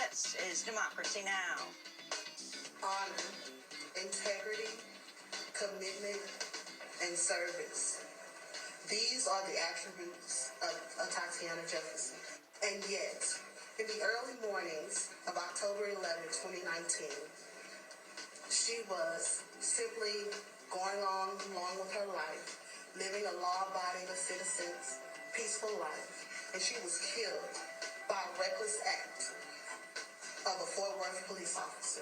This is Democracy Now! Honor, integrity, commitment, and service. These are the attributes of Tatiana Jefferson. And yet, in the early mornings of October 11, 2019, she was simply going on along with her life, living a law-abiding citizen's peaceful life, and she was killed by a reckless act of a Fort Worth police officer.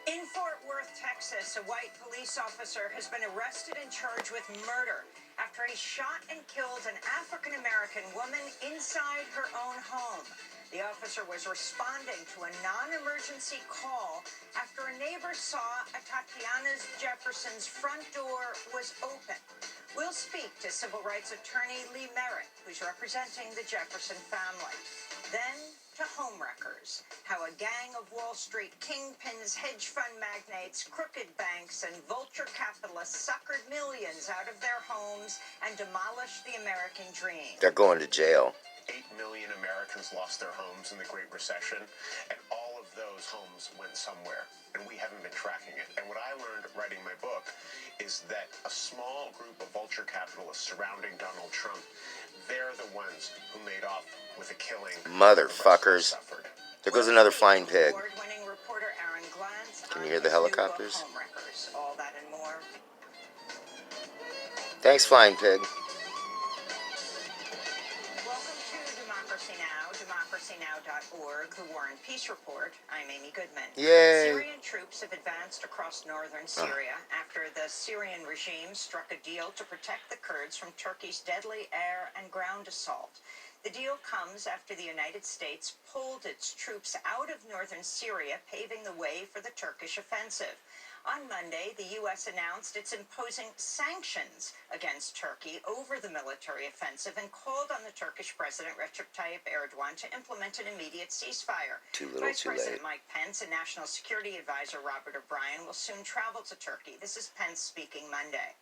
In Fort Worth, Texas, a white police officer has been arrested and charged with murder after he shot and killed an African-American woman inside her own home. The officer was responding to a non-emergency call after a neighbor saw a Tatiana Jefferson's front door was open. We'll speak to civil rights attorney Lee Merritt, who's representing the Jefferson family. Then to homewreckers, how a gang of Wall Street kingpins, hedge fund magnates, crooked banks, and vulture capitalists suckered millions out of their homes and demolished the American dream. They're going to jail. 8 million Americans lost their homes in the Great Recession, and all of those homes went somewhere, and we haven't been tracking it. And what I learned writing my book is that a small group of vulture capitalists surrounding Donald Trump, they're the ones who made off with a killing. Motherfuckers. There goes another flying pig. Award-winning reporter Aaron Glantz. Can you hear the helicopters? Homewreckers. All that and more. Thanks, flying pig. Welcome to Democracy Now!, democracynow.org, the War and Peace Report. I'm Amy Goodman. Yay! Syrian troops have advanced across northern Syria after the Syrian regime struck a deal to protect the Kurds from Turkey's deadly air and ground assault. The deal comes after the United States pulled its troops out of northern Syria, paving the way for the Turkish offensive. On Monday, the U.S. announced it's imposing sanctions against Turkey over the military offensive and called on the Turkish President Recep Tayyip Erdogan to implement an immediate ceasefire. Too little, Vice too President late. Mike Pence and National Security Advisor Robert O'Brien will soon travel to Turkey. This is Pence speaking Monday.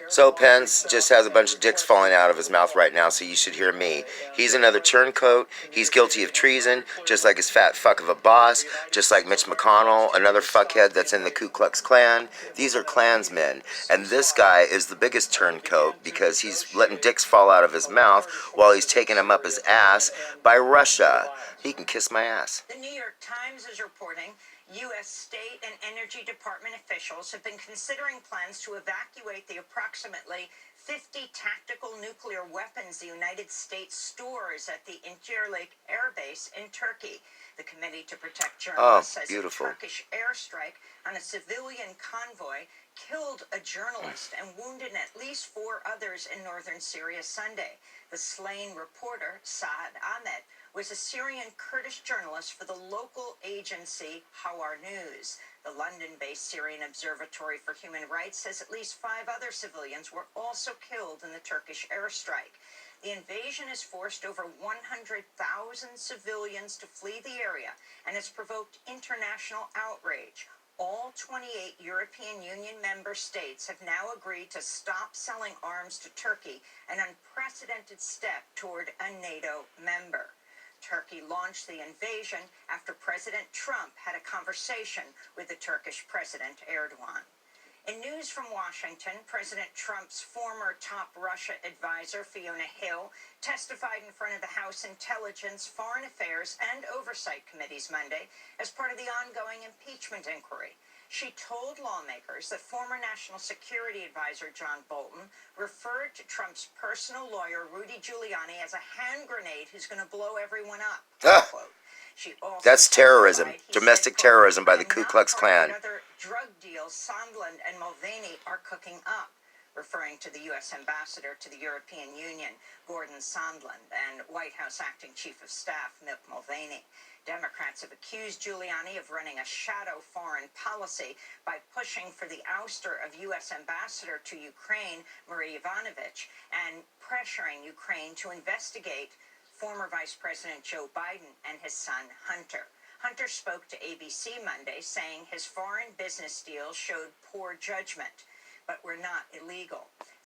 So Pence just has a bunch of dicks falling out of his mouth right now, so you should hear me. He's another turncoat. He's guilty of treason, just like his fat fuck of a boss, just like Mitch McConnell, another fuckhead that's in the Ku Klux Klan. These are Klansmen. And this guy is the biggest turncoat because he's letting dicks fall out of his mouth while he's taking them up his ass by Russia. He can kiss my ass. The New York Times is reporting U.S. State and Energy Department officials have been considering plans to evacuate the approximately 50 tactical nuclear weapons the United States stores at the Incirlik Air Base in Turkey. The Committee to Protect Journalists says a Turkish airstrike on a civilian convoy killed a journalist and wounded at least 4 others in northern Syria Sunday. The slain reporter, Saad Ahmed, was a Syrian Kurdish journalist for the local agency Hawar News. The London-based Syrian Observatory for Human Rights says at least 5 other civilians were also killed in the Turkish airstrike. The invasion has forced over 100,000 civilians to flee the area and has provoked international outrage. All 28 European Union member states have now agreed to stop selling arms to Turkey, an unprecedented step toward a NATO member. Turkey launched the invasion after President Trump had a conversation with the Turkish President Erdogan. In news from Washington, President Trump's former top Russia advisor, Fiona Hill, testified in front of the House Intelligence, Foreign Affairs, and Oversight Committees Monday as part of the ongoing impeachment inquiry. She told lawmakers that former National Security Advisor John Bolton referred to Trump's personal lawyer, Rudy Giuliani, as a hand grenade who's going to blow everyone up. That's terrorism, domestic terrorism by the Ku Klux Klan. Other drug deals Sondland and Mulvaney are cooking up, referring to the U.S. ambassador to the European Union, Gordon Sondland, and White House acting chief of staff, Mick Mulvaney. Democrats have accused Giuliani of running a shadow foreign policy by pushing for the ouster of U.S. ambassador to Ukraine, Marie Yovanovitch, and pressuring Ukraine to investigate former Vice President Joe Biden and his son, Hunter. Hunter spoke to ABC Monday, saying his foreign business deals showed poor judgment, but were not illegal.